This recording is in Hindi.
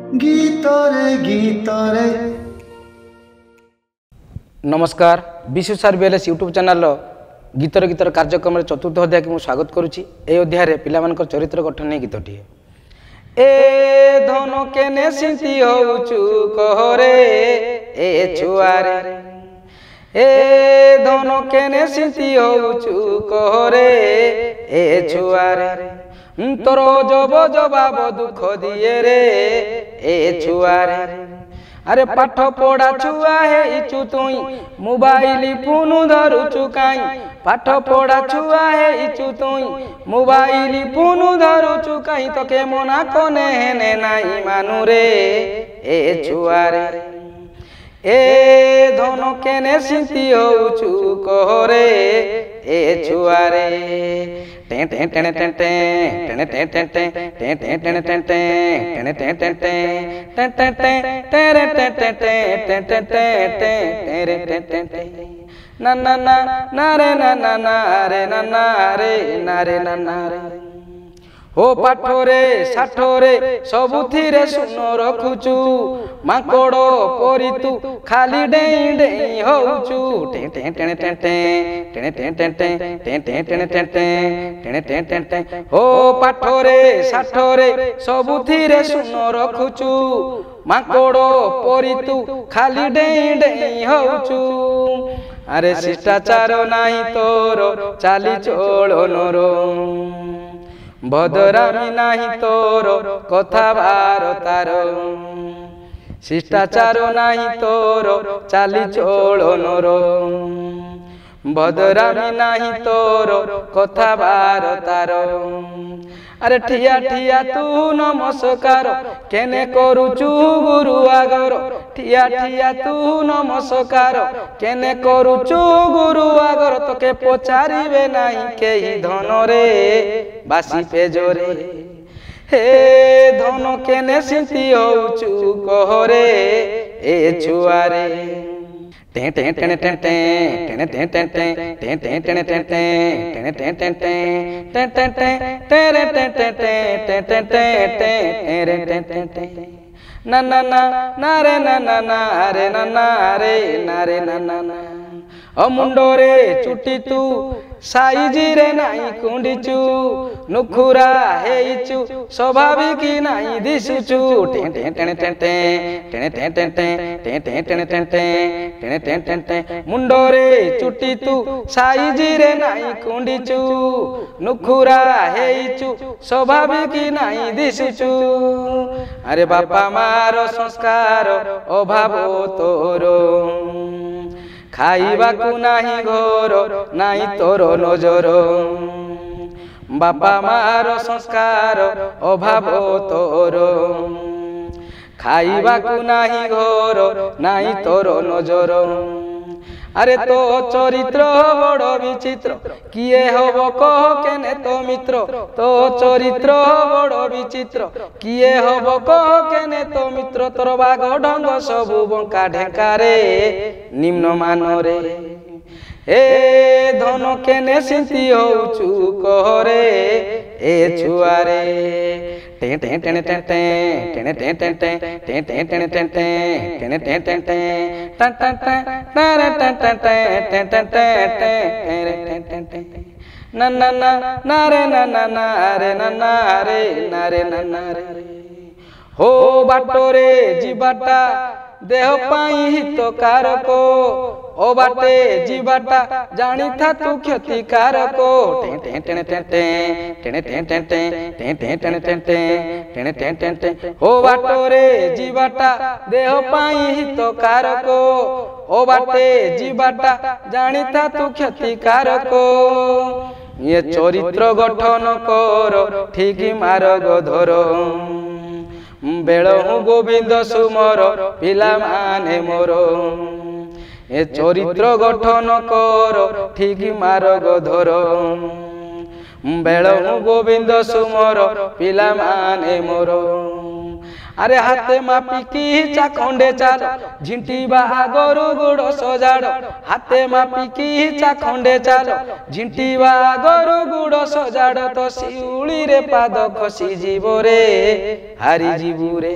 गीतरे गीतरे। नमस्कार विशु सार बीएलएस यूट्यूब चैनल गीतर गीतर कार्यक्रम चतुर्थ अध्याय की स्वागत करुच्ची। ए अध्याय पिलामान चरित्र गठन नहीं गीतटी ए धन केने सिंती होचु कहरे ए छुआरे ए धन केने सिंती होचु कहरे ए छुआरे तोर जब जवाब दुख दिए रे ए छुआरे। अरे पाठ पढ़ा छुआ है इचु तुई मोबाइल फोन धरुचु काई पाठ पढ़ा छुआ है इचु तुई मोबाइल फोन धरुचु काई तो के मना कोने हेने नाई मानु रे ए छुआरे। ए धन केने सिंती होचु कहरे ए छुआरे। ना ना ना ना रे ना ना ना रे ना ना रे ना रे ना ना रे हो पाठरे साठरे सबुथिरे सुन रखुचु माकड़ परी तू खाली डेई डेई होचु हो पाठरे साठरे सबुथिरे सुन रखुचु माकड़ परी तू खाली डेई डेई होचु। अरे शिष्टाचार नाही तोर चाली चोलनर भद्रामी नाही तोर कथा भारतार शिष्टाचार नाही तोर चाली चोलनर भद्रामी नाही तोर कथा भारतार। अरे ठिया ठिया तू नमस्कार केने करुचु गुरु आगर ठिया ठिया तू नमस्कार केने करुचु गुरु आगर तोके पचारिबे नाही केही धन रे बासी पेजरे। हे धन केने सिंती होचु कहरे ए छुआरे। ना ना ना ना रे ना ना ना रे ना ना रे ना रे ना ना ना मुंडरे चुटी तू साइजी रे नाई कुंडीचु नुखुरा हेइचु स्वाभाविक नाई दिसुचु मुंडरे चुटी तू साइजी रे नाई कुंडीचु नुखुरा हेइचु स्वाभाविक नाई दिसुचु। अरे बापा मार संस्कार अभाव तोर खाइबाकू नाही घर नाही तोर नजर बापा मार संस्कार अभाव तोर खाइबाकू नाही घर नाही तोर नजर। अरे तो चरित्र बड़ विचित्र किए हब कह केने तो मित्र तो चरित्र बड़ विचित्र किए हब कह केने तो मित्र तोर बाग ढंग सबु बंका ढेकारे निम्न मानरे। ए धन केने सिंती होचु कहरे ए छुआरे। ना ना ना ना रे ना ना ना रे ना ना रे ना रे ना ना रे हो बाटरे जीवाटा देह पाई हितकारक ओ बाटे जीवाटा जानी था तू क्षतिकारक हो बाटरे जीवाटा देह पाई हितकारक ओ बाटे जीवाटा जानी था तू क्षतिकारक। ये चरित्र गठन कर ठीक मार्ग धर बेल गोविंद सुमर पिला माने मोर। ए चरित्र गठन कर ठीक मार्ग धर बेल गोविंद सुमर पिला माने मोर। अरे हाथे मापी की चाखंडे चाल झिंटीबा गरु गुड़ सजाड़ हाथे मापी की चाखंडे चाल झिंटीबा गरु गुड़ सजाड़ तो शिउली रे पाद खसी जीव रे हारी जीवु रे।